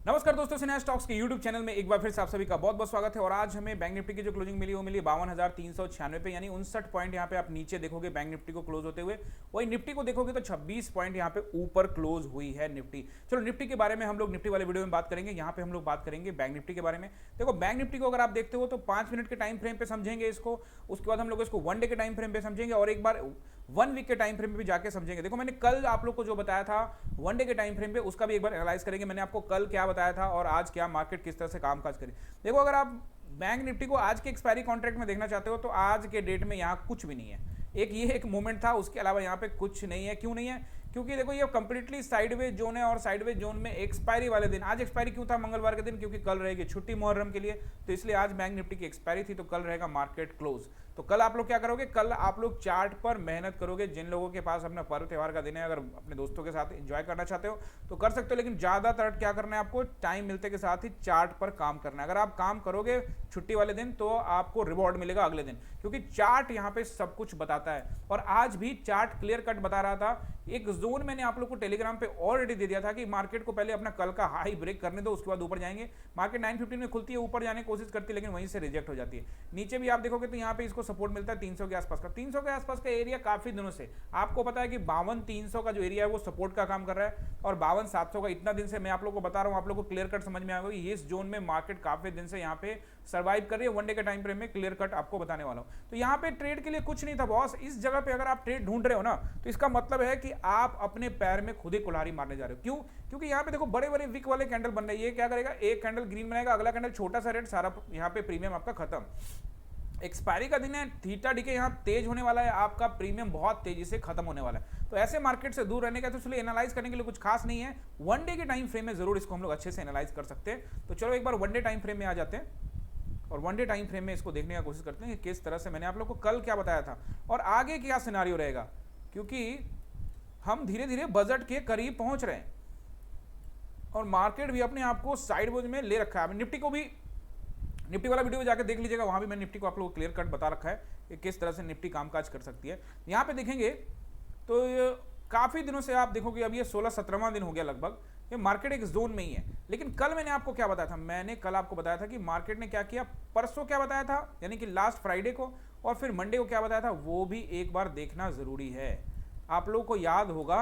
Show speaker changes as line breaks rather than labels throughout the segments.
नमस्कार दोस्तों, सिन्हा स्टॉक्स के यूट्यूब चैनल में एक बार फिर से आप सभी का बहुत बहुत स्वागत है। और आज हमें बैंक निफ्टी की जो क्लोजिंग मिली वो मिली 52,396 पे, यानी 59 पॉइंट यहाँ पे आप नीचे देखोगे बैंक निफ्टी को क्लोज होते हुए। वही निफ्टी को देखोगे तो 26 पॉइंट यहाँ पे ऊपर क्लोज हुई है निफ्टी। चलो निफ्टी के बारे में हम लोग निफ्टी वाले वीडियो में बात करेंगे। यहाँ पे हम लोग बात करेंगे बैंक निफ्टी के बारे में। देखो बैंक निफ्टी को अगर आप देखते हो तो 5 मिनट के टाइम फ्रेम पे समझेंगे इसको, उसके बाद हम लोग इसको 1 डे के टाइम फ्रेम पे समझेंगे और एक बार 1 वीक के टाइम फ्रेम पे भी जाके समझेंगे। देखो मैंने कल आप लोग को जो बताया था 1 डे के टाइम फ्रेम पे, उसका भी एक बार एनालाइज करेंगे। मैंने आपको कल क्या बताया था और आज क्या मार्केट किस तरह से कामकाज करे। देखो अगर आप बैंक निफ्टी को आज के एक्सपायरी कॉन्ट्रैक्ट में देखना चाहते हो तो आज के डेट में यहाँ कुछ भी नहीं है। एक मोमेंट था, उसके अलावा यहाँ पे कुछ नहीं है। क्यों नहीं है? क्योंकि देखो ये कंप्लीटली साइडवेज जोन है और साइडवेज जोन में एक्सपायरी वाले दिन, आज एक्सपायरी क्यों था मंगलवार के दिन? क्योंकि कल रहेगी छुट्टी मुहर्रम के लिए, तो इसलिए आज बैंक निफ्टी की एक्सपायरी थी, तो कल रहेगा मार्केट क्लोज। तो कल आप लोग क्या करोगे? कल आप लोग चार्ट पर मेहनत करोगे। जिन लोगों के पास अपना पर्व त्यौहार का दिन है, अगर अपने दोस्तों के साथ एंजॉय करना चाहते हो तो कर सकते हो, लेकिन ज्यादातर क्या करना है आपको? टाइम मिलते के साथ ही चार्ट पर काम करना है। अगर आप काम करोगे छुट्टी वाले दिन तो आपको रिवॉर्ड मिलेगा अगले दिन, क्योंकि चार्ट यहाँ पे सब कुछ बताता है। और आज भी चार्ट क्लियर कट बता रहा था। एक जोन मैंने आप लोग को टेलीग्राम पे ऑलरेडी दे दिया था कि मार्केट को पहले अपना कल का हाई ब्रेक करने दो, उसके बाद ऊपर जाएंगे। मार्केट 915 में खुलती है, ऊपर जाने की कोशिश करती है, लेकिन वहीं से रिजेक्ट हो जाती है। नीचे भी आप देखोगे तो यहाँ पे इसको सपोर्ट मिलता है 300 के आसपास का। 300 के आसपास का एरिया काफी दिनों से आपको पता है कि 52,300 का जो एरिया है वो सपोर्ट का काम कर रहा है, और 52,700 का इतना दिन से मैं आप लोग को बता रहा हूँ। आप लोग को क्लियर कट समझ में आएगा कि इस जोन में मार्केट काफी दिन से यहाँ पे सर्वाइव कर रही है। 1 डे के टाइम फ्रेम में क्लियर कट आपको बताने वाला हूँ। तो यहाँ पे ट्रेड के लिए कुछ नहीं था बॉस। इस जगह पे अगर आप ट्रेड ढूंढ रहे हो ना, तो इसका मतलब है कि आप अपने पैर में खुद ही कुल्हाड़ी मारने जा रहे हो। क्यों? क्योंकि यहाँ पे देखो बड़े बड़े विक वाले कैंडल बन रहे हैं। ये क्या करेगा? एक कैंडल ग्रीन बनाएगा, अगला कैंडल छोटा सा रेड, सारा यहाँ पे प्रीमियम आपका खत्म। एक्सपायरी का दिन है, थीटा डी के यहाँ तेज होने वाला है, आपका प्रीमियम बहुत तेजी से खत्म होने वाला है। तो ऐसे मार्केट से दूर रहने का, तो इसलिए एनालाइज करने के लिए कुछ खास नहीं है। 1 डे के टाइम फ्रेम में जरूर इसको हम लोग अच्छे से एनालाइज कर सकते हैं। तो चलो एक बार 1 डे टाइम फ्रेम में आ जाते हैं और 1 डे टाइम फ्रेम में इसको देखने का कोशिश करते हैं कि किस तरह से मैंने आप लोग को कल क्या बताया था और आगे क्या सिनारियो रहेगा, क्योंकि हम धीरे धीरे बजट के करीब पहुंच रहे हैं और मार्केट भी अपने आप को साइडवेज में ले रखा है। निफ्टी को भी, निफ्टी वाला वीडियो जाकर देख लीजिएगा, वहां भी मैंने निफ्टी को आप लोगों को क्लियर कट बता रखा है कि किस तरह से निफ्टी कामकाज कर सकती है। यहाँ पे देखेंगे तो काफी दिनों से आप देखोगे, अब ये 16-17वां दिन हो गया लगभग, ये मार्केट एक जोन में ही है। लेकिन कल मैंने आपको क्या बताया था? मैंने कल आपको बताया था कि मार्केट ने क्या किया, परसों क्या बताया था, यानी कि लास्ट फ्राइडे को, और फिर मंडे को क्या बताया था, वो भी एक बार देखना जरूरी है। आप लोगों को याद होगा,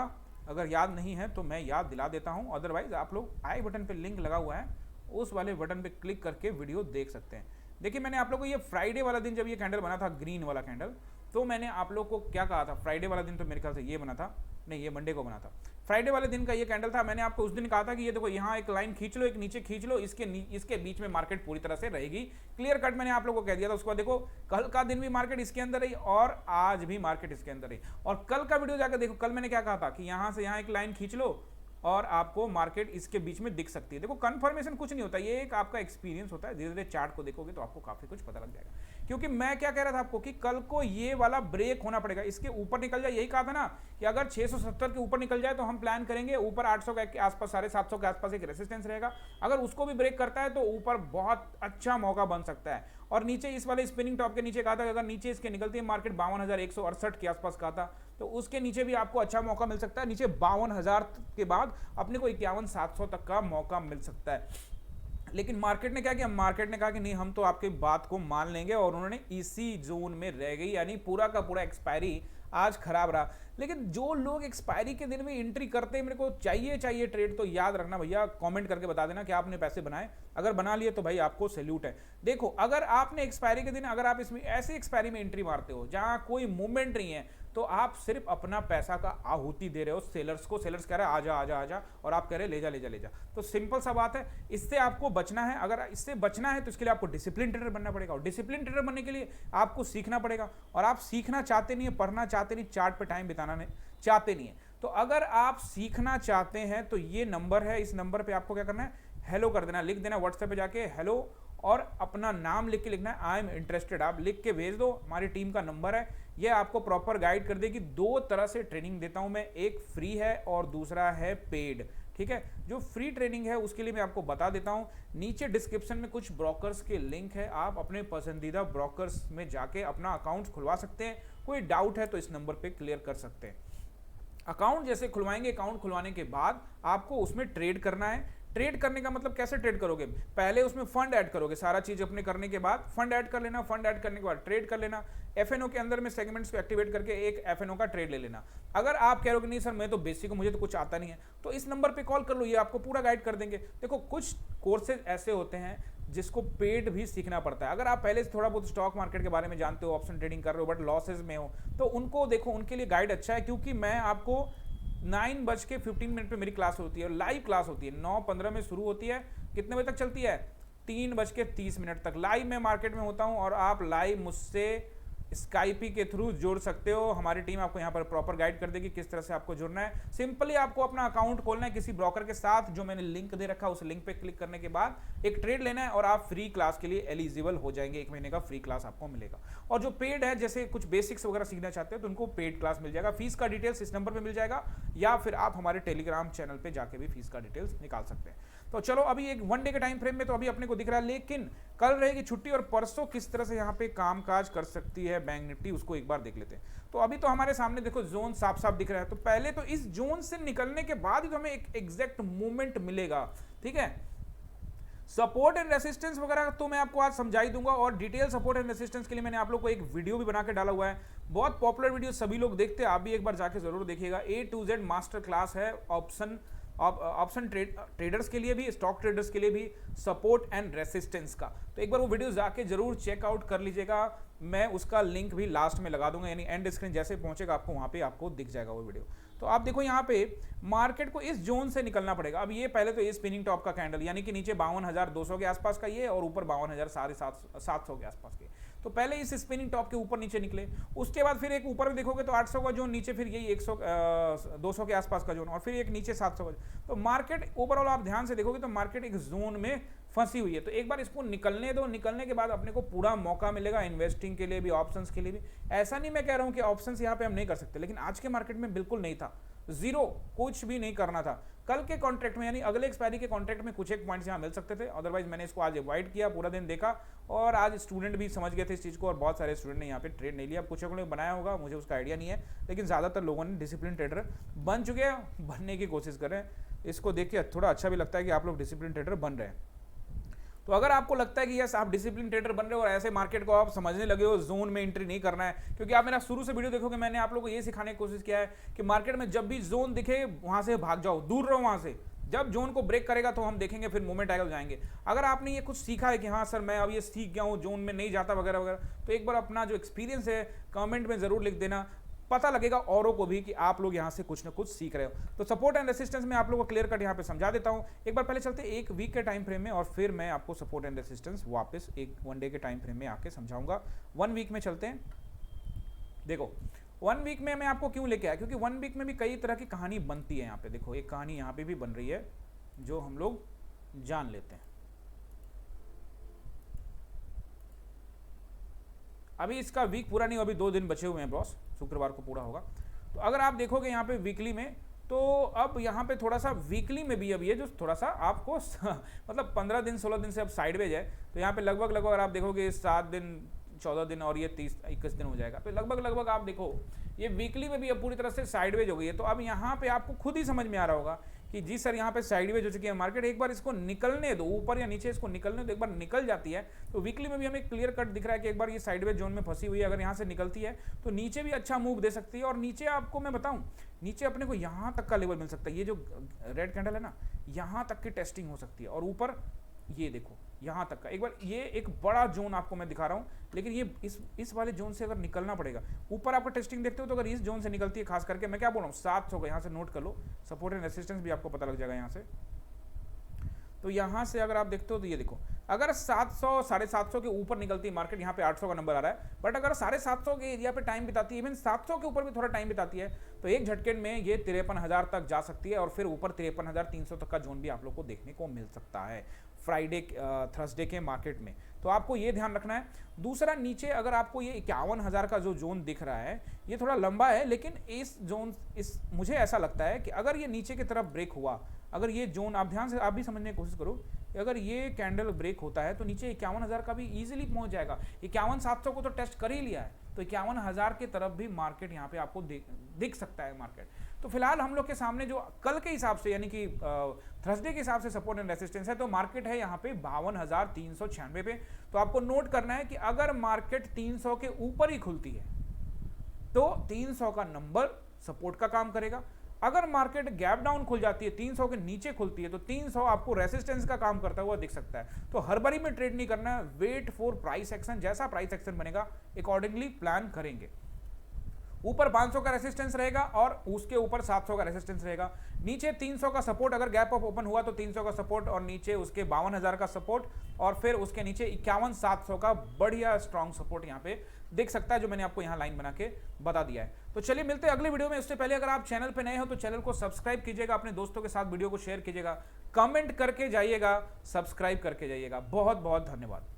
अगर याद नहीं है तो मैं याद दिला देता हूं, अदरवाइज आप लोग आई बटन पे लिंक लगा हुआ है, उस वाले बटन पे क्लिक करके वीडियो देख सकते हैं। देखिए मैंने आप लोग को ये फ्राइडे वाला दिन, जब ये कैंडल बना था ग्रीन वाला कैंडल, तो मैंने आप लोग को क्या कहा था? फ्राइडे वाला दिन तो मेरे ख्याल से ये बना था, नहीं ये मंडे को बना था। फ्राइडे वाले दिन का ये कैंडल था। मैंने आपको उस दिन कहा था कि ये देखो यहाँ एक लाइन खींच लो, एक नीचे खींच लो, इसके बीच में मार्केट पूरी तरह से रहेगी। क्लियर कट मैंने आप लोगों को कह दिया था। उसके बाद देखो कल का दिन भी मार्केट इसके अंदर रही और आज भी मार्केट इसके अंदर रही। और कल का वीडियो जाकर देखो, कल मैंने क्या कहा था कि यहाँ से यहाँ एक लाइन खींच लो और आपको मार्केट इसके बीच में दिख सकती है। देखो कंफर्मेशन कुछ नहीं होता, ये एक आपका एक्सपीरियंस होता है। धीरे धीरे चार्ट को देखोगे तो आपको काफी कुछ पता लग जाएगा। क्योंकि मैं क्या कह रहा था आपको कि कल को ये वाला ब्रेक होना पड़ेगा, इसके ऊपर निकल जाए। यही कहा था ना कि अगर 670 के ऊपर निकल जाए तो हम प्लान करेंगे ऊपर 800 के आसपास, 750 के आसपास एक रेसिस्टेंस रहेगा। अगर उसको भी ब्रेक करता है तो ऊपर बहुत अच्छा मौका बन सकता है। और नीचे इस वाले स्पिनिंग टॉप के नीचे कहा था कि अगर नीचे इसके निकलती है मार्केट 52,168 के आसपास कहा था, तो उसके नीचे भी आपको अच्छा मौका मिल सकता है। नीचे 52,000 के बाद अपने को 51,700 तक का मौका मिल सकता है। लेकिन मार्केट ने क्या किया? मार्केट ने कहा कि नहीं, हम तो आपकी बात को मान लेंगे, और उन्होंने इसी जोन में रह गई, यानी पूरा का पूरा एक्सपायरी आज खराब रहा। लेकिन जो लोग एक्सपायरी के दिन में एंट्री करते हैं, मेरे को चाहिए ट्रेड, तो याद रखना भैया, कमेंट करके बता देना कि आपने पैसे बनाए। अगर बना लिए तो भाई आपको सैल्यूट है। देखो अगर आपने एक्सपायरी के दिन, अगर आप इसमें ऐसे एक्सपायरी में एंट्री मारते हो जहां कोई मूवमेंट नहीं है, तो आप सिर्फ अपना पैसा का आहुति दे रहे हो सेलर्स को। सेलर्स कह रहे हैं आजा आजा आजा, और आप कह रहे ले जा। तो सिंपल सा बात है, इससे आपको बचना है। अगर इससे बचना है तो इसके लिए आपको डिसिप्लिन ट्रेडर बनना पड़ेगा, और डिसिप्लिन ट्रेडर बनने के लिए आपको सीखना पड़ेगा। और आप सीखना चाहते नहीं है, पढ़ना चाहते नहीं, चार्ट पे टाइम बिताना नहीं चाहते नहीं है, तो अगर आप सीखना चाहते हैं तो ये नंबर है, इस नंबर पे आपको क्या करना है? हेलो कर देना, लिख देना व्हाट्सएप पे जाके हेलो, और अपना नाम लिख के लिखना है आई एम इंटरेस्टेड। आप लिख के भेज दो, हमारी टीम का नंबर है, ये आपको प्रॉपर गाइड कर देगी। 2 तरह से ट्रेनिंग देता हूं मैं, एक फ्री है और दूसरा है पेड। ठीक है, जो फ्री ट्रेनिंग है उसके लिए मैं आपको बता देता हूं, नीचे डिस्क्रिप्शन में कुछ ब्रोकर्स के लिंक है, आप अपने पसंदीदा ब्रोकर्स में जाके अपना अकाउंट खुलवा सकते हैं। कोई डाउट है तो इस नंबर पे क्लियर कर सकते हैं। अकाउंट जैसे खुलवाएंगे, अकाउंट खुलवाने के बाद आपको उसमें ट्रेड करना है। ट्रेड करने का मतलब कैसे ट्रेड करोगे, पहले उसमें फंड ऐड करोगे, सारा चीज अपने करने के बाद फंड ऐड कर लेना, फंड ऐड करने के बाद ट्रेड कर लेना, एफएनओ के अंदर में सेगमेंट्स को एक्टिवेट करके एक एफएनओ का ट्रेड ले लेना। अगर आप कह रहे हो कि नहीं सर मैं तो बेसिक हूं, मुझे तो कुछ आता नहीं है, तो इस नंबर पे कॉल कर लो, ये आपको पूरा गाइड कर देंगे। देखो कुछ कोर्सेज ऐसे होते हैं जिसको पेड भी सीखना पड़ता है। अगर आप पहले से थोड़ा बहुत स्टॉक मार्केट के बारे में जानते हो, ऑप्शन ट्रेडिंग कर रहे हो बट लॉसेज में हो, तो उनको देखो, उनके लिए गाइड अच्छा है, क्योंकि मैं आपको 9:15 पे मेरी क्लास होती है, लाइव क्लास होती है, 9:15 में शुरू होती है, कितने बजे तक चलती है, 3:30 तक लाइव मैं मार्केट में होता हूं, और आप लाइव मुझसे स्काइपी के थ्रू जुड़ सकते हो। हमारी टीम आपको यहाँ पर प्रॉपर गाइड कर देगी किस तरह से आपको जुड़ना है। सिंपली आपको अपना अकाउंट खोलना है किसी ब्रोकर के साथ, जो मैंने लिंक दे रखा है, उस लिंक पे क्लिक करने के बाद एक ट्रेड लेना है और आप फ्री क्लास के लिए एलिजिबल हो जाएंगे। 1 महीने का फ्री क्लास आपको मिलेगा। और जो पेड है, जैसे कुछ बेसिक्स वगैरह सीखना चाहते हैं तो उनको पेड क्लास मिल जाएगा। फीस का डिटेल्स इस नंबर पर मिल जाएगा, या फिर आप हमारे टेलीग्राम चैनल पर जाके भी फीस का डिटेल्स निकाल सकते हैं। तो चलो अभी एक 1 डे के टाइम फ्रेम में तो अभी अपने को दिख रहा है, लेकिन कल रहेगी छुट्टी और परसों किस तरह से यहाँ पे कामकाज कर सकती है बैंक निफ्टी, उसको एक बार देख लेते हैं। तो अभी तो हमारे सामने देखो जोन साफ साफ दिख रहा है, तो पहले तो इस जोन से निकलने के बाद ही तो हमें एक एग्जैक्ट मूवमेंट मिलेगा, ठीक है। सपोर्ट एंड रेसिस्टेंस वगैरह तो मैं आपको आज समझा ही दूंगा, और डिटेल सपोर्ट एंड रेसिस्टेंस के लिए मैंने आप लोग को एक वीडियो भी बना के डाला हुआ है, बहुत पॉपुलर वीडियो, सभी लोग देखते हैं, आप भी एक बार जाके जरूर देखिएगा। A to Z master class है ऑप्शन ट्रेडर्स के लिए भी, स्टॉक ट्रेडर्स के लिए भी, सपोर्ट एंड रेसिस्टेंस का। तो एक बार वो वीडियो जाके जरूर चेकआउट कर लीजिएगा, मैं उसका लिंक भी लास्ट में लगा दूंगा, यानी एंड स्क्रीन जैसे पहुंचेगा आपको वहां पे आपको दिख जाएगा वो वीडियो। तो आप देखो यहाँ पे मार्केट को इस जोन से निकलना पड़ेगा। अब ये पहले तो ये स्पिनिंग टॉप का कैंडल, यानी कि नीचे 52,200 के आसपास का ये, और ऊपर 52,700 के आसपास के, तो पहले इस स्पिनिंग टॉप के ऊपर नीचे निकले, उसके बाद फिर एक ऊपर में देखोगे तो 800 का जोन, नीचे फिर यही 200 के आसपास का जोन, और फिर एक नीचे 700 का। तो मार्केट ओवरऑल आप ध्यान से देखोगे तो मार्केट एक जोन में फंसी हुई है। तो एक बार इसको निकलने दो, निकलने के बाद अपने को पूरा मौका मिलेगा इन्वेस्टिंग के लिए भी, ऑप्शंस के लिए भी। ऐसा नहीं मैं कह रहा हूं कि ऑप्शंस यहाँ पे हम नहीं कर सकते, लेकिन आज के मार्केट में बिल्कुल नहीं था, जीरो, कुछ भी नहीं करना था। कल के कॉन्ट्रैक्ट में, यानी अगले एक्सपायरी के कॉन्ट्रैक्ट में कुछ एक पॉइंट्स यहाँ मिल सकते थे, अदरवाइज मैंने इसको आज अवॉइड किया, पूरा दिन देखा, और आज स्टूडेंट भी समझ गए थे इस चीज़ को, और बहुत सारे स्टूडेंट ने यहाँ पे ट्रेड नहीं लिया। कुछ लोगों ने बनाया होगा, मुझे उसका आइडिया नहीं है, लेकिन ज़्यादातर लोगों ने डिसिप्लिन ट्रेडर बन चुके हैं, बनने की कोशिश कर रहे हैं। इसको देख के थोड़ा अच्छा भी लगता है कि आप लोग डिसिप्लिन ट्रेडर बन रहे हैं। तो अगर आपको लगता है कि यस आप डिसिप्लिन ट्रेडर बन रहे हो और ऐसे मार्केट को आप समझने लगे हो, जोन में एंट्री नहीं करना है, क्योंकि आप मेरा शुरू से वीडियो देखोगे, मैंने आप लोगों को ये सिखाने की कोशिश किया है कि मार्केट में जब भी जोन दिखे वहां से भाग जाओ, दूर रहो वहां से। जब जोन को ब्रेक करेगा तो हम देखेंगे, फिर मूवमेंट आएगा तो जाएंगे। अगर आपने ये कुछ सीखा है कि हाँ सर मैं अब ये सीख गया हूँ, जोन में नहीं जाता वगैरह वगैरह, तो एक बार अपना जो एक्सपीरियंस है कमेंट में जरूर लिख देना, पता लगेगा औरों को भी कि आप लोग यहाँ से कुछ ना कुछ सीख रहे हो। तो सपोर्ट एंड रेसिस्टेंस में आप लोगों को क्लियर कट यहाँ पे समझा देता हूँ। एक बार पहले चलते एक वीक के टाइम फ्रेम में, और फिर मैं आपको सपोर्ट एंड रेसिस्टेंस वापस एक 1 डे के टाइम फ्रेम में आके समझाऊंगा। 1 वीक में चलते हैं। देखो 1 वीक में मैं आपको क्यों लेके आया, क्योंकि 1 वीक में भी कई तरह की कहानी बनती है। यहाँ पे देखो एक कहानी यहाँ पे भी बन रही है जो हम लोग जान लेते हैं। अभी इसका वीक पूरा नहीं, अभी 2 दिन बचे हुए हैं बॉस, शुक्रवार को पूरा होगा। तो अगर आप देखोगे यहाँ पे वीकली में, तो अब यहाँ पे थोड़ा सा वीकली में भी अब ये जो थोड़ा सा आपको मतलब 15 दिन 16 दिन से अब साइडवेज है, तो यहाँ पे लगभग अगर आप देखोगे 7 दिन 14 दिन और ये 30-21 दिन हो जाएगा, तो लगभग आप देखो ये वीकली में भी अब पूरी तरह से साइडवेज हो गई है। तो अब यहाँ पे आपको खुद ही समझ में आ रहा होगा कि जी सर यहाँ पे साइडवेज हो चुकी है मार्केट, एक बार इसको निकलने दो, ऊपर या नीचे इसको निकलने दो, एक बार निकल जाती है तो वीकली में भी हमें क्लियर कट दिख रहा है कि एक बार ये साइडवेज जोन में फंसी हुई है, अगर यहाँ से निकलती है तो नीचे भी अच्छा मूव दे सकती है। और नीचे आपको मैं बताऊं, नीचे अपने को यहाँ तक का लेवल मिल सकता है, ये जो रेड कैंडल है ना, यहाँ तक की टेस्टिंग हो सकती है, और ऊपर ये देखो यहाँ तक का, एक बार ये एक बड़ा जोन आपको मैं दिखा रहा हूँ, लेकिन ये इस वाले जोन से अगर निकलना पड़ेगा, ऊपर आपका टेस्टिंग देखते हो तो अगर इस जोन से निकलती है, खास करके मैं क्या बोल रहा हूँ 700 का, यहाँ से नोट कर लो, सपोर्ट एंड रेसिस्टेंस भी आपको पता लग जाएगा यहाँ से। तो यहाँ से अगर आप देखते हो तो ये देखो, अगर 700 750 के ऊपर निकलती है मार्केट, यहाँ पे 800 का नंबर आ रहा है, बट अगर 750 के एरिया पे टाइम बिताती है, इवन 700 के ऊपर भी थोड़ा टाइम बिताती है, तो एक झटके में ये 53,000 तक जा सकती है, और फिर ऊपर 53,300 तक का जोन भी आप लोग को देखने को मिल सकता है फ्राइडे थर्सडे के मार्केट में। तो आपको ये ध्यान रखना है। दूसरा, नीचे अगर आपको ये 51,000 का जो जोन दिख रहा है, ये थोड़ा लंबा है, लेकिन मुझे ऐसा लगता है कि अगर ये नीचे की तरफ ब्रेक हुआ, अगर ये जोन आप ध्यान से आप भी समझने की कोशिश करो, अगर ये कैंडल ब्रेक होता है तो नीचे 51,000 का भी इजीली पहुंच जाएगा। 51,700 को तो टेस्ट कर ही लिया है, तो 51,000 की तरफ भी मार्केट यहाँ पे आपको दिख सकता है मार्केट। तो फिलहाल हम लोग के सामने जो कल के हिसाब से यानी कि थर्सडे के हिसाब से सपोर्ट एंड रेसिस्टेंस है, तो मार्केट है यहाँ पे 52,396 पे। तो आपको नोट करना है कि अगर मार्केट 300 के ऊपर ही खुलती है तो 300 का नंबर सपोर्ट का काम करेगा। अगर मार्केट गैप डाउन खुल जाती है, 300 के नीचे खुलती है, तो 300 आपको रेसिस्टेंस का काम करता हुआ दिख सकता है। तो हड़बड़ी में ट्रेड नहीं करना है, वेट फॉर प्राइस एक्शन, जैसा प्राइस एक्शन बनेगा अकॉर्डिंगली प्लान करेंगे। ऊपर 500 का रेसिस्टेंस रहेगा और उसके ऊपर 700 का रेसिस्टेंस रहेगा। नीचे 300 का सपोर्ट, अगर गैप अप ओपन हुआ तो 300 का सपोर्ट और नीचे उसके 52,000 का सपोर्ट और फिर उसके नीचे 51,700 का बढ़िया स्ट्रॉन्ग सपोर्ट यहाँ पे देख सकता है, जो मैंने आपको यहाँ लाइन बना के बता दिया है। तो चलिए मिलते हैं अगले वीडियो में। उससे पहले अगर आप चैनल पे नए हो तो चैनल को सब्सक्राइब कीजिएगा, अपने दोस्तों के साथ वीडियो को शेयर कीजिएगा, कमेंट करके जाइएगा, सब्सक्राइब करके जाइएगा। बहुत बहुत धन्यवाद।